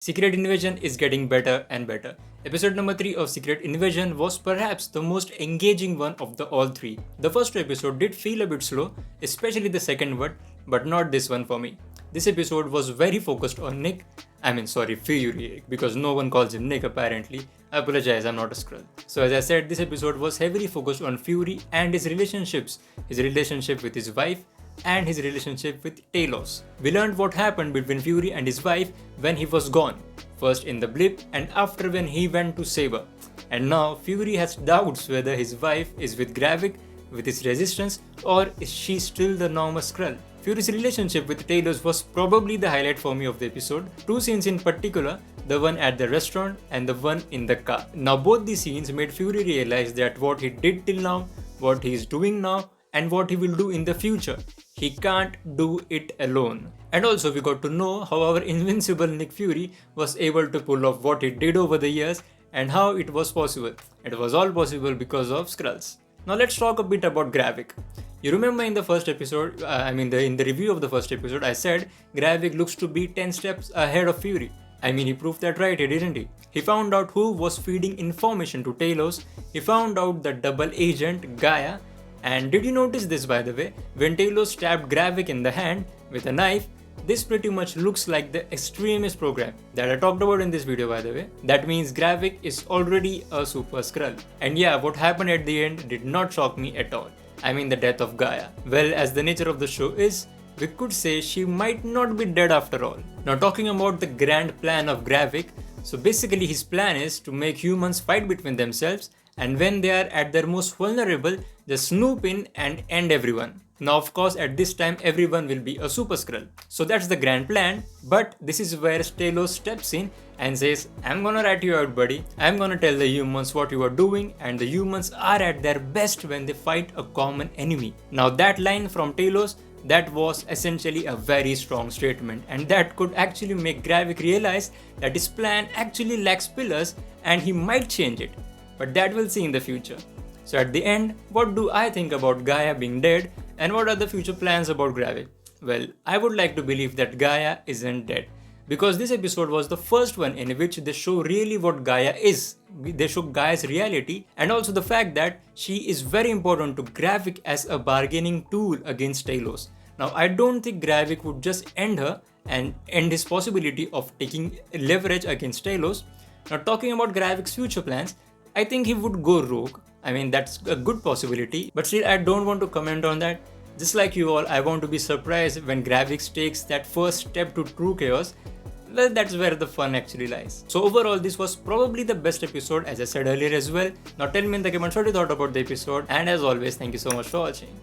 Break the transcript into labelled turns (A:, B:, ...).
A: Secret Invasion is getting better and better. Episode number 3 of Secret Invasion was perhaps the most engaging one of the all three. The first two episodes did feel a bit slow, especially the second one, but not this one for me. This episode was very focused on Nick. Fury, because no one calls him Nick apparently. I apologize, I'm not a Skrull. So as I said, this episode was heavily focused on Fury and his relationships. His relationship with his wife, and his relationship with Talos. We learned what happened between Fury and his wife when he was gone, first in the blip and after when he went to save her. And now Fury has doubts whether his wife is with Gravik, with his resistance, or is she still the normal Skrull. Fury's relationship with Talos was probably the highlight for me of the episode. Two scenes in particular, the one at the restaurant and the one in the car. Now both these scenes made Fury realize that what he did till now, what he is doing now, and what he will do in the future. He can't do it alone. And also we got to know how our invincible Nick Fury was able to pull off what he did over the years and how it was possible. It was all possible because of Skrulls. Now let's talk a bit about Gravik. You remember in the first episode, in the review of the first episode, I said Gravik looks to be 10 steps ahead of Fury. He proved that right, didn't he? He found out who was feeding information to Talos. He found out the double agent, Gaia. And did you notice this, by the way? When Talos stabbed Gravik in the hand with a knife, this pretty much looks like the extremist program that I talked about in this video, by the way. That means Gravik is already a super Skrull. And yeah, what happened at the end did not shock me at all. The death of Gaia. Well, as the nature of the show is, we could say she might not be dead after all. Now talking about the grand plan of Gravik, so basically his plan is to make humans fight between themselves, and when they are at their most vulnerable, just snoop in and end everyone. Now of course at this time everyone will be a super Skrull. So that's the grand plan, but this is where Talos steps in and says, I'm gonna rat you out, buddy. I'm gonna tell the humans what you are doing, and the humans are at their best when they fight a common enemy. Now that line from Talos, that was essentially a very strong statement, and that could actually make Gravik realize that his plan actually lacks pillars and he might change it. But that we'll see in the future. So at the end, what do I think about Gaia being dead, and what are the future plans about Gravik? Well, I would like to believe that Gaia isn't dead, because this episode was the first one in which they show really what Gaia is. They show Gaia's reality, and also the fact that she is very important to Gravik as a bargaining tool against Talos. Now I don't think Gravik would just end her and end his possibility of taking leverage against Talos. Now talking about Gravik's future plans, I think he would go rogue. That's a good possibility, but still I don't want to comment on that. Just like you all, I want to be surprised when Gravik takes that first step to true chaos. Well, that's where the fun actually lies. So overall, this was probably the best episode, as I said earlier as well. Now tell me in the comments what you thought about the episode, and as always, thank you so much for watching.